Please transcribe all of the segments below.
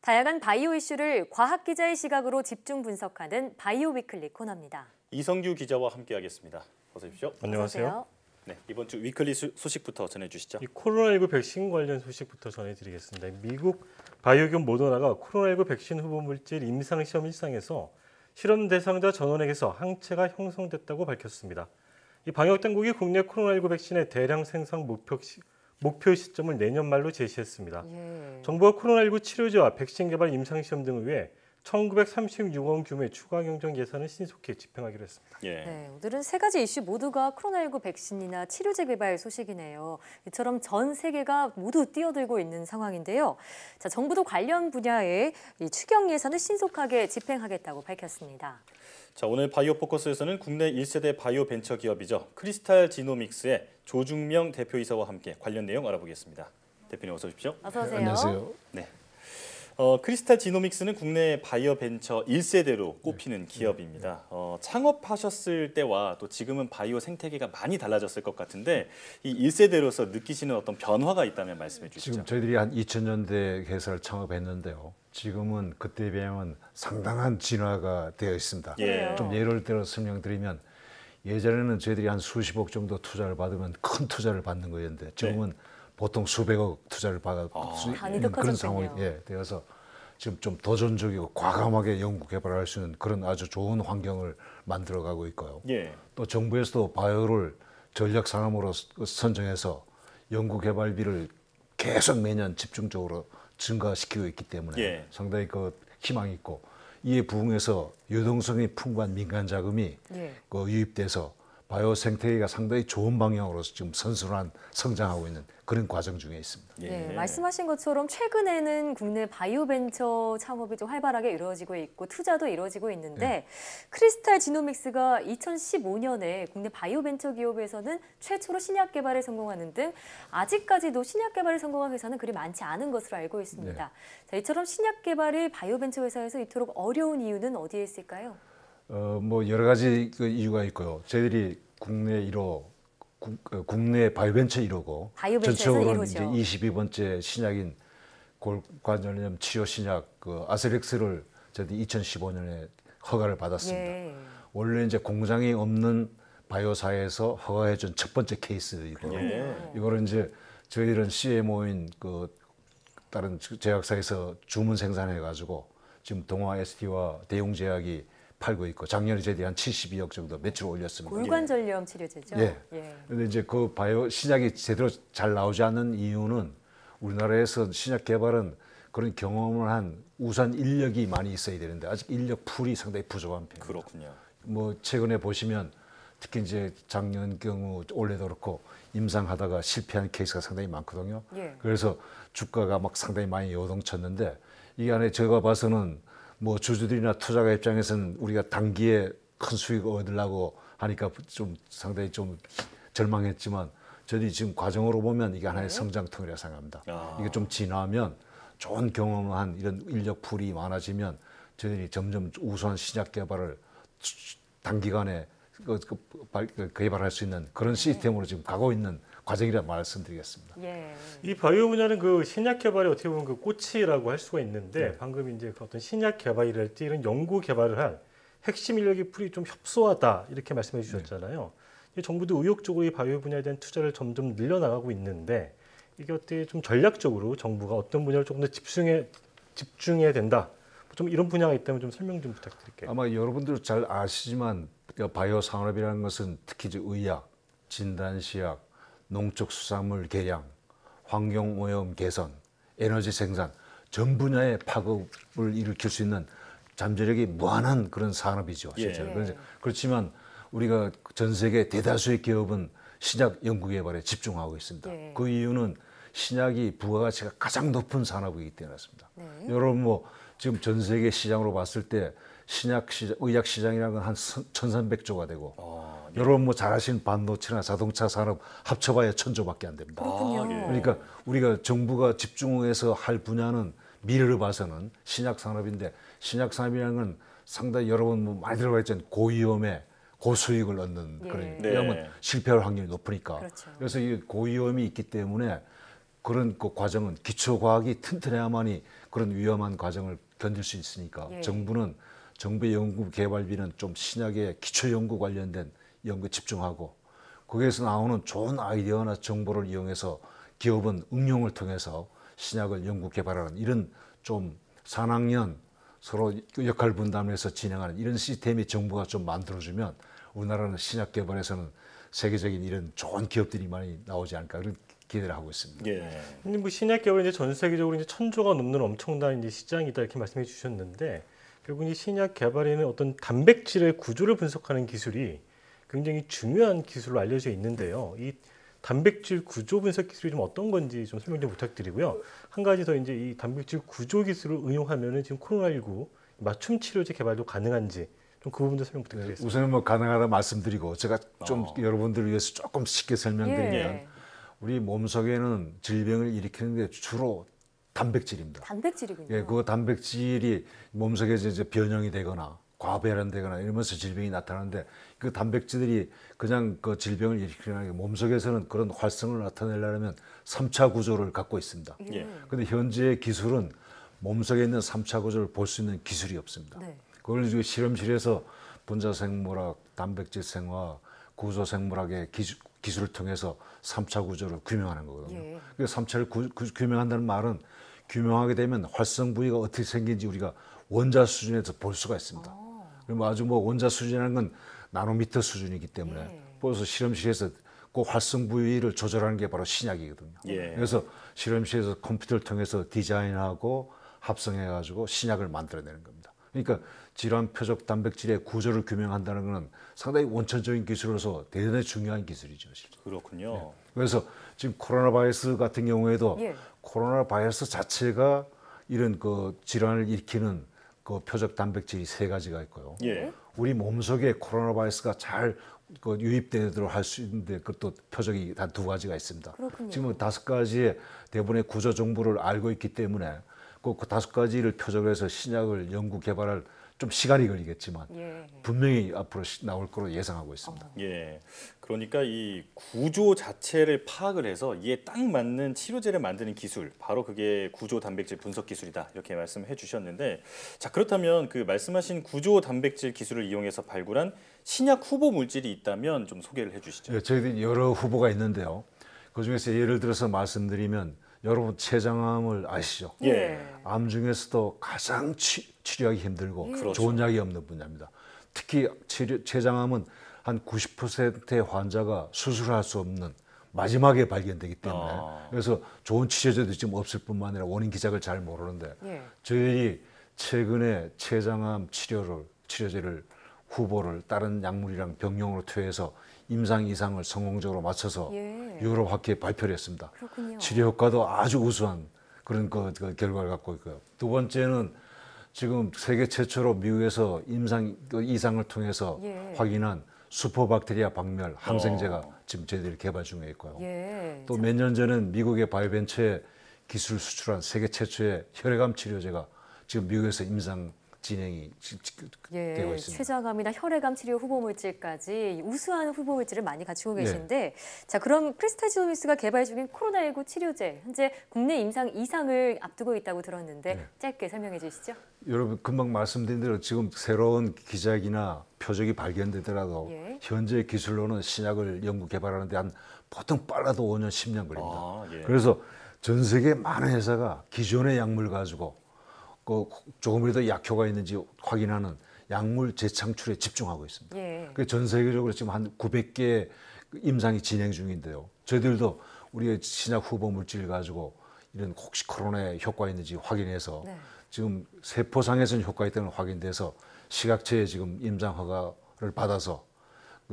다양한 바이오 이슈를 과학 기자의 시각으로 집중 분석하는 바이오 위클리 코너입니다. 이성규 기자와 함께하겠습니다. 어서 오십시오. 안녕하세요. 네, 이번 주 위클리 소식부터 전해주시죠. 이 코로나19 백신 관련 소식부터 전해드리겠습니다. 미국 바이오기업 모더나가 코로나19 백신 후보 물질 임상시험 1상에서 실험 대상자 전원에게서 항체가 형성됐다고 밝혔습니다. 이 방역 당국이 국내 코로나19 백신의 대량 생산 목표 시점을 내년 말로 제시했습니다. 정부가 코로나19 치료제와 백신 개발 임상시험 등을 위해 1936원 규모의 추가 경정 예산을 신속히 집행하기로 했습니다. 네, 오늘은 세 가지 이슈 모두가 코로나19 백신이나 치료제 개발 소식이네요. 이처럼 전 세계가 모두 뛰어들고 있는 상황인데요. 자, 정부도 관련 분야에 이 추경 예산을 신속하게 집행하겠다고 밝혔습니다. 자, 오늘 바이오 포커스에서는 국내 1세대 바이오 벤처 기업이죠. 크리스탈 지노믹스의 조중명 대표이사와 함께 관련 내용 알아보겠습니다. 대표님 어서 오십시오. 어서 오세요. 안녕하세요. 네. 크리스탈 지노믹스는 국내 바이오 벤처 1세대로 꼽히는 기업입니다. 창업하셨을 때와 또 지금은 바이오 생태계가 많이 달라졌을 것 같은데 이 1세대로서 느끼시는 어떤 변화가 있다면 말씀해 주시죠. 지금 저희들이 한 2000년대 회사를 창업했는데요. 지금은 그때에 비하면 상당한 진화가 되어 있습니다. 예. 좀 예를 들어 설명드리면 예전에는 저희들이 한 수십억 정도 투자를 받으면 큰 투자를 받는 거였는데 지금은 보통 수백억 투자를 받을 수 있는 그런 상황이 되어서 지금 좀 도전적이고 과감하게 연구 개발할 수 있는 그런 아주 좋은 환경을 만들어가고 있고요. 예. 또 정부에서도 바이오를 전략 산업으로 선정해서 연구 개발비를 계속 매년 집중적으로 증가시키고 있기 때문에 상당히 그 희망이 있고 이에 부응해서 유동성이 풍부한 민간 자금이 그 유입돼서 바이오 생태계가 상당히 좋은 방향으로 지금 선순환 성장하고 있는 그런 과정 중에 있습니다. 네, 말씀하신 것처럼 최근에는 국내 바이오 벤처 창업이 좀 활발하게 이루어지고 있고 투자도 이루어지고 있는데 크리스탈 지노믹스가 2015년에 국내 바이오 벤처 기업에서는 최초로 신약 개발에 성공하는 등 아직까지도 신약 개발에 성공한 회사는 그리 많지 않은 것으로 알고 있습니다. 자, 이처럼 신약 개발이 바이오 벤처 회사에서 이토록 어려운 이유는 어디에 있을까요? 뭐 여러 가지 그 이유가 있고요. 저희들이 국내 1호, 국내 바이오벤처 1호고 전체적으로는 이제 22번째 신약인 골관절염 치료 신약 그 아스렉스를 저희들이 2015년에 허가를 받았습니다. 원래 이제 공장이 없는 바이오사에서 허가해준 첫 번째 케이스이고요. 이거를 이제 저희들은 CMO인 그 다른 제약사에서 주문 생산해가지고 지금 동아 ST와 대웅제약이 팔고 있고 작년에 저희들이 한 72억 정도 매출 올렸습니다. 골관절염 치료제죠. 그런데 이제 그 바이오 신약이 제대로 잘 나오지 않는 이유는 우리나라에서 신약 개발은 그런 경험을 한 우선 인력이 많이 있어야 되는데 아직 인력 풀이 상당히 부족한 편입니다. 그렇군요. 뭐 최근에 보시면 특히 이제 작년 경우 올해도 그렇고 임상하다가 실패한 케이스가 상당히 많거든요. 그래서 주가가 막 상당히 많이 요동쳤는데 이 안에 제가 봐서는 뭐 주주들이나 투자가 입장에서는 우리가 단기에 큰 수익을 얻으려고 하니까 좀 상당히 좀 절망했지만 저희들이 지금 과정으로 보면 이게 하나의 성장통이라고 생각합니다. 이게 좀 지나면 좋은 경험을 한 이런 인력 풀이 많아지면 저희들이 점점 우수한 신약 개발을 단기간에 개발할 수 있는 그런 시스템으로 지금 가고 있는 과정이라 말씀드리겠습니다. 이 바이오 분야는 그 신약 개발이 어떻게 보면 그 꽃이라고 할 수가 있는데 방금 이제 그 어떤 신약 개발이랄지 이런 연구 개발을 할 핵심 인력의 풀이 좀 협소하다 이렇게 말씀해 주셨잖아요. 정부도 의욕적으로 이 바이오 분야에 대한 투자를 점점 늘려나가고 있는데 이게 어떻게 좀 전략적으로 정부가 어떤 분야를 조금 더 집중해야 된다. 좀 이런 분야가 있다면 좀 설명 좀 부탁드릴게요. 아마 여러분들 잘 아시지만 바이오 산업이라는 것은 특히 이제 의약, 진단시약, 농축수산물 개량, 환경오염 개선, 에너지 생산 전 분야의 파급을 일으킬 수 있는 잠재력이 무한한 그런 산업이죠. 실제로. 그렇지만 우리가 전 세계 대다수의 기업은 신약 연구 개발에 집중하고 있습니다. 그 이유는 신약이 부가가치가 가장 높은 산업이기 때문에 그렇습니다. 여러분 뭐 지금 전 세계 시장으로 봤을 때 신약 시장, 의약 시장이라는 건 한 1,300조가 되고 여러분 뭐 잘 아시는 반도체나 자동차 산업 합쳐봐야 1,000조밖에 안 됩니다. 그러니까 우리가 정부가 집중해서 할 분야는 미래를 봐서는 신약 산업인데 신약 산업이라는 건 상당히 여러분 뭐 많이 들어가 있잖아요. 고위험에 고수익을 얻는 그런 왜냐하면 실패할 확률이 높으니까. 그래서 이 고위험이 있기 때문에 그런 그 과정은 기초 과학이 튼튼해야만이 그런 위험한 과정을 견딜 수 있으니까 예. 정부의 연구 개발비는 좀 신약의 기초 연구 관련된 연구 집중하고 거기에서 나오는 좋은 아이디어나 정보를 이용해서 기업은 응용을 통해서 신약을 연구 개발하는 이런 좀 산학년 서로 역할 분담해서 진행하는 이런 시스템이 정부가 좀 만들어주면 우리나라는 신약 개발에서는 세계적인 이런 좋은 기업들이 많이 나오지 않을까 그런 기대를 하고 있습니다. 예. 근데 뭐 신약 개발 이제 전 세계적으로 이제 1,000조가 넘는 엄청난 이제 시장이다 이렇게 말씀해 주셨는데 결국 이 신약 개발에는 어떤 단백질의 구조를 분석하는 기술이 굉장히 중요한 기술로 알려져 있는데요. 이 단백질 구조 분석 기술이 좀 어떤 건지 좀 설명 좀 부탁드리고요. 한 가지 더 이제 이 단백질 구조 기술을 응용하면은 지금 코로나19 맞춤 치료제 개발도 가능한지 좀 그 부분도 설명 부탁드리겠습니다. 우선은 뭐 가능하다 말씀드리고 제가 좀 여러분들을 위해서 조금 쉽게 설명드리면 예. 우리 몸속에는 질병을 일으키는 게 주로 단백질입니다. 단백질이군요. 예, 그 단백질이 몸속에 이제 변형이 되거나 과배련되거나 이러면서 질병이 나타나는데 그 단백질들이 그냥 그 질병을 일으키는 게 몸속에서는 그런 활성을 나타내려면 3차 구조를 갖고 있습니다. 예. 근데 현재의 기술은 몸속에 있는 3차 구조를 볼 수 있는 기술이 없습니다. 네. 그걸 지금 실험실에서 분자생물학, 단백질 생화학, 구조생물학의 기술을 통해서 3차 구조를 규명하는 거거든요. 예. 그 3차를 규명한다는 말은 규명하게 되면 활성 부위가 어떻게 생긴지 우리가 원자 수준에서 볼 수가 있습니다. 그럼 아주 뭐 원자 수준이라는 건 나노미터 수준이기 때문에 예. 그래서 실험실에서 그 활성 부위를 조절하는 게 바로 신약이거든요. 예. 그래서 실험실에서 컴퓨터를 통해서 디자인하고 합성해가지고 신약을 만들어내는 겁니다. 그러니까 질환 표적 단백질의 구조를 규명한다는 것은 상당히 원천적인 기술로서 대단히 중요한 기술이죠. 실제. 그렇군요. 그래서 지금 코로나 바이러스 같은 경우에도 예. 코로나 바이러스 자체가 이런 그 질환을 일으키는 그 표적 단백질이 3가지가 있고요. 예. 우리 몸속에 코로나 바이러스가 잘 그 유입되도록 할 수 있는데 그것도 표적이 단 2가지가 있습니다. 그렇군요. 지금 5가지의 대부분의 구조 정보를 알고 있기 때문에 그 5가지를 표적해서 신약을 연구 개발할 좀 시간이 걸리겠지만 예. 분명히 앞으로 나올 거로 예상하고 있습니다. 예. 그러니까 이 구조 자체를 파악을 해서 이에 딱 맞는 치료제를 만드는 기술, 바로 그게 구조 단백질 분석 기술이다. 이렇게 말씀해 주셨는데, 자, 그렇다면 그 말씀하신 구조 단백질 기술을 이용해서 발굴한 신약 후보 물질이 있다면 좀 소개를 해 주시죠. 예, 저희들이 여러 후보가 있는데요. 그중에서 예를 들어서 말씀드리면 여러분 췌장암을 아시죠? 예. 암 중에서도 가장 치료하기 힘들고 그렇죠. 좋은 약이 없는 분야입니다. 특히 췌장암은 한 90%의 환자가 수술할 수 없는 마지막에 발견되기 때문에 그래서 좋은 치료제도 지금 없을 뿐만 아니라 원인 기작을 잘 모르는데 예. 저희들이 최근에 췌장암 치료제를 후보를 다른 약물이랑 병용으로 투여해서 임상 이상을 성공적으로 맞춰서 예. 유럽 학회에 발표를 했습니다. 그렇군요. 치료 효과도 아주 우수한 그런 그 결과를 갖고 있고요. 2번째는 지금 세계 최초로 미국에서 임상 이상을 통해서 예. 확인한 슈퍼박테리아 박멸 항생제가 지금 저희들이 개발 중에 있고요. 예. 또 몇 년 전엔 미국의 바이오벤처에 기술 수출한 세계 최초의 혈액암 치료제가 지금 미국에서 임상 진행이 되고 예, 있습니다. 췌장암이나 혈액암 치료 후보 물질까지 우수한 후보 물질을 많이 갖추고 네. 계신데, 자 그럼 크리스탈 지노믹스가 개발 중인 코로나19 치료제 현재 국내 임상 2상을 앞두고 있다고 들었는데 네. 짧게 설명해 주시죠. 여러분 금방 말씀드린 대로 지금 새로운 기작이나 표적이 발견되더라도 예. 현재 기술로는 신약을 연구 개발하는데 한 보통 빨라도 5년, 10년 걸립니다. 아, 예. 그래서 전 세계 많은 회사가 기존의 약물 가지고 그 조금이라도 약효가 있는지 확인하는 약물 재창출에 집중하고 있습니다. 예. 그 전 세계적으로 지금 한 900개 임상이 진행 중인데요. 저희들도 우리의 신약 후보 물질 가지고 이런 혹시 코로나에 효과 있는지 확인해서 네. 지금 세포상에서는 효과 있다는 확인돼서 시각처에 지금 임상 허가를 받아서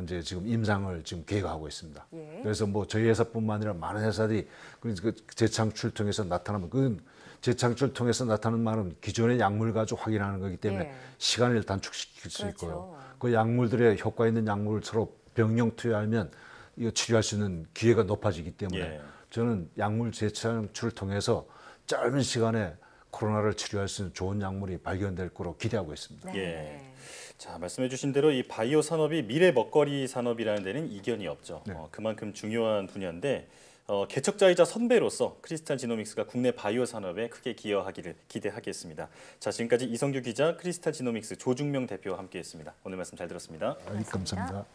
이제 지금 임상을 지금 계획하고 있습니다. 예. 그래서 뭐 저희 회사뿐만 아니라 많은 회사들이 그 재창출 통해서 나타나면 그 재창출 통해서 나타나는 말은 기존의 약물 가지고 확인하는 거기 때문에 예. 시간을 단축시킬 수 그렇죠. 있고요. 그 약물들의 효과 있는 약물을 서로 병용 투여하면 이거 치료할 수 있는 기회가 높아지기 때문에 예. 저는 약물 재창출을 통해서 짧은 시간에 코로나를 치료할 수 있는 좋은 약물이 발견될 거로 기대하고 있습니다. 네. 예. 자, 말씀해주신 대로 이 바이오 산업이 미래 먹거리 산업이라는 데는 이견이 없죠. 네. 그만큼 중요한 분야인데 개척자이자 선배로서 크리스탈 지노믹스가 국내 바이오 산업에 크게 기여하기를 기대하겠습니다. 자, 지금까지 이성규 기자, 크리스탈 지노믹스 조중명 대표와 함께했습니다. 오늘 말씀 잘 들었습니다. 감사합니다.